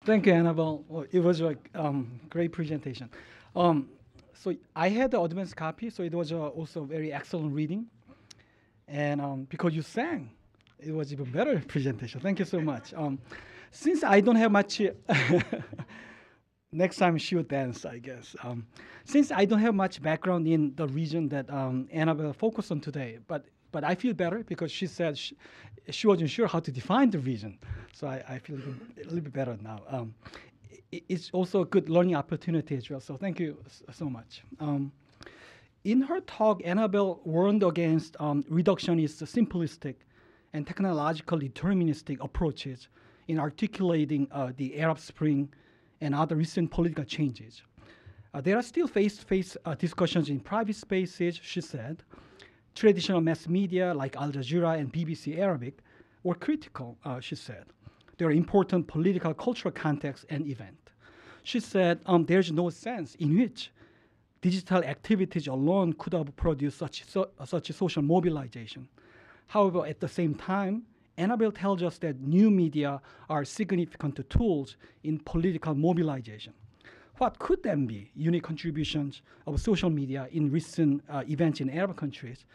Thank you, Annabelle. Well, it was a great presentation. So I had the advanced copy, so it was also very excellent reading. And because you sang, it was even better presentation. Thank you so much. Since I don't have much, next time she would dance, I guess. Since I don't have much background in the region that Annabelle focused on today, but I feel better because she said she wasn't sure how to define the region, so I feel a little bit better now. It's also a good learning opportunity as well. So thank you so much. In her talk, Annabelle warned against reductionist, simplistic, and technologically deterministic approaches in articulating the Arab Spring and other recent political changes. There are still face-to-face discussions in private spaces, she said. Traditional mass media like Al Jazeera and BBC Arabic were critical, she said. There are important political, cultural context and event. She said there's no sense in which digital activities alone could have produced such a social mobilization. However, at the same time, Annabelle tells us that new media are significant tools in political mobilization. What could then be unique contributions of social media in recent events in Arab countries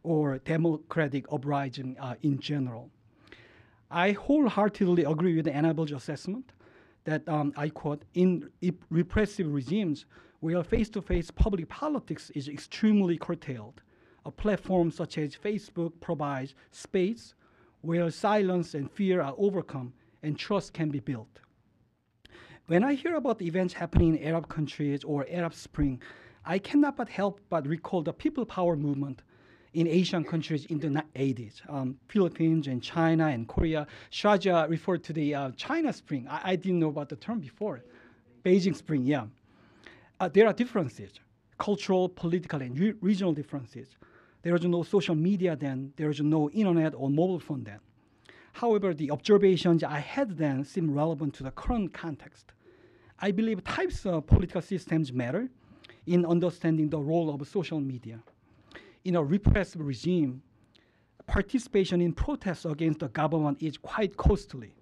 or democratic uprising in general? I wholeheartedly agree with Annabelle's assessment that, I quote, in repressive regimes where face-to-face public politics is extremely curtailed, a platform such as Facebook provides space where silence and fear are overcome and trust can be built. When I hear about the events happening in Arab countries or Arab Spring, I cannot but help but recall the people power movement in Asian countries in the 80s, Philippines and China and Korea. Shaja referred to the China Spring. I didn't know about the term before. Beijing Spring, yeah. There are differences, cultural, political, and regional differences. There was no social media then. There was no internet or mobile phone then. However, the observations I had then seem relevant to the current context. I believe types of political systems matter in understanding the role of social media. In a repressive regime, participation in protests against the government is quite costly.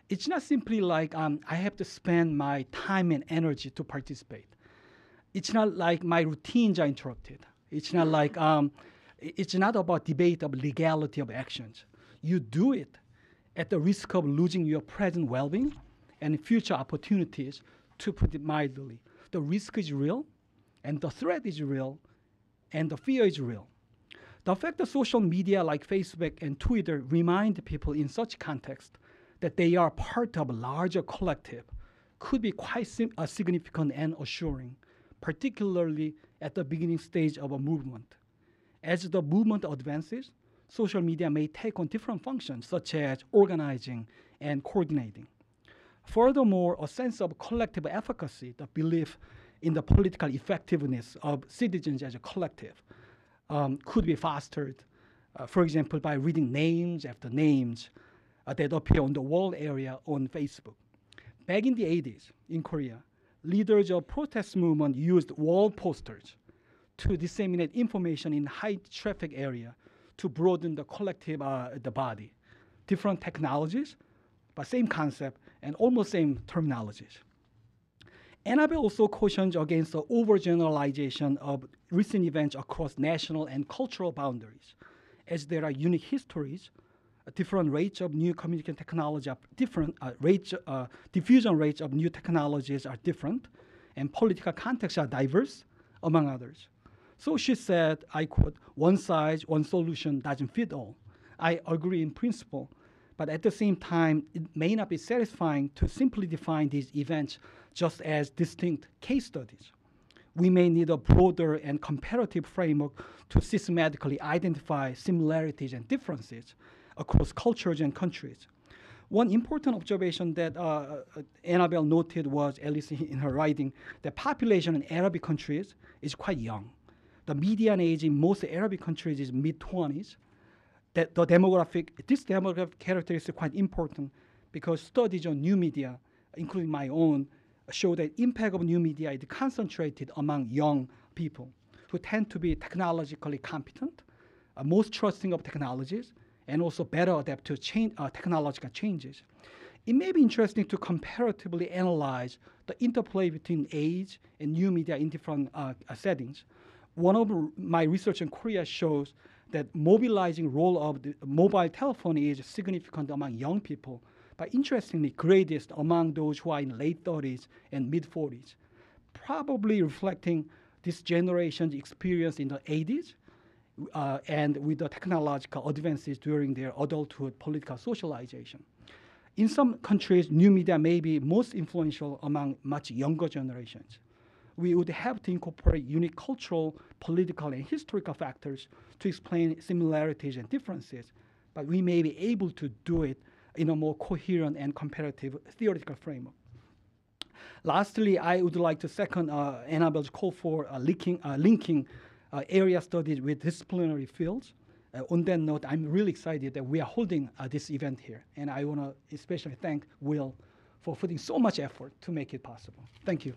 It's not simply like I have to spend my time and energy to participate. It's not like my routines are interrupted. It's not like it's not about debate of legality of actions. You do it at the risk of losing your present well-being and future opportunities, to put it mildly. The risk is real, and the threat is real, and the fear is real. The fact that social media like Facebook and Twitter remind people in such context that they are part of a larger collective could be quite significant and assuring, particularly at the beginning stage of a movement. As the movement advances, social media may take on different functions, such as organizing and coordinating. Furthermore, a sense of collective efficacy, the belief in the political effectiveness of citizens as a collective, could be fostered, for example, by reading names after names that appear on the wall area on Facebook. Back in the 80s in Korea, leaders of protest movement used wall posters to disseminate information in high traffic area to broaden the collective, the body. Different technologies, but same concept and almost same terminologies. Annabelle also cautions against the overgeneralization of recent events across national and cultural boundaries, as there are unique histories, different rates of new communication technology, diffusion rates of new technologies are different, and political contexts are diverse, among others. So she said, I quote, one size, one solution doesn't fit all. I agree in principle, but at the same time, it may not be satisfying to simply define these events just as distinct case studies. We may need a broader and comparative framework to systematically identify similarities and differences across cultures and countries. One important observation that Annabelle noted was, at least in her writing, that population in Arabic countries is quite young. The median age in most Arabic countries is mid-20s. This demographic characteristic is quite important because studies on new media, including my own, show that impact of new media is concentrated among young people who tend to be technologically competent, most trusting of technologies, and also better adapt to technological changes. It may be interesting to comparatively analyze the interplay between age and new media in different settings. One of my research in Korea shows that mobilizing role of the mobile telephone is significant among young people, but interestingly greatest among those who are in late 30s and mid 40s, probably reflecting this generation's experience in the 80s and with the technological advances during their adulthood political socialization. In some countries, new media may be most influential among much younger generations. We would have to incorporate unique cultural, political, and historical factors to explain similarities and differences, but we may be able to do it in a more coherent and comparative theoretical framework. Lastly, I would like to second Annabelle's call for linking area studies with disciplinary fields. On that note, I'm really excited that we are holding this event here, and I want to especially thank Will for putting so much effort to make it possible. Thank you.